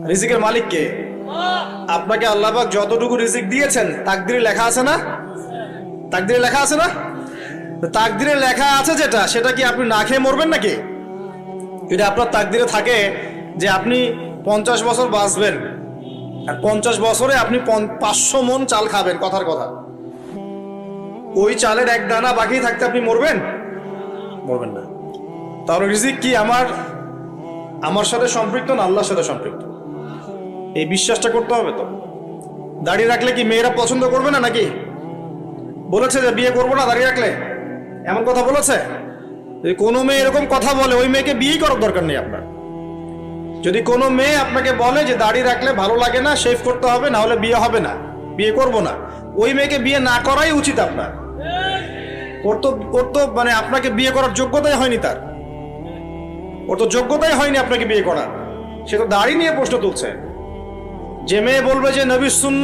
রিজিকের মালিক কে? আপনাকে আল্লাহ পাক যতটুকু রিজিক দিয়েছেন তাকদিরে লেখা আছে না? তাকদিরে লেখা আছে না? তাকদিরে লেখা আছে যেটা, সেটা কি আপনি না খেয়ে মরবেন নাকি? এটা আপনার তাকদিরে থাকে যে আপনি 50 বছর বাঁচবেন, আর 50 বছরে আপনি 500 মন চাল খাবেন, কথার কথা। ওই চালের এক দানা বাকি থাকতে আপনি মরবেন? মরবেন না। তাহলে রিজিক কি আমার সাথে সম্পৃক্ত না আল্লাহর সাথে সম্পৃক্ত? এই বিশ্বাসটা করতে হবে। তো দাঁড়িয়ে রাখলে কি মেয়েরা পছন্দ করবে না নাকি? বলেছে যে বিয়ে করবো না দাঁড়িয়ে রাখলে, এমন কথা বলেছে? যদি কোনো মেয়ে এরকম কথা বলে, ওই মেয়েকে বিয়েই করার দরকার নেই আপনার। যদি কোনো মেয়ে আপনাকে বলে যে দাড়ি রাখলে ভালো লাগে না, শেভ করতে হবে, না হলে বিয়ে হবে না, বিয়ে করব না, ওই মেয়েকে বিয়ে না করাই উচিত আপনার। ওর তো মানে আপনাকে বিয়ে করার যোগ্যতাই হয়নি, ওর তো যোগ্যতাই হয়নি আপনাকে বিয়ে করার। সে তো দাড়ি নিয়ে প্রশ্ন তুলছে। যে মেয়ে বলবে যে নবীর সুন্নাহ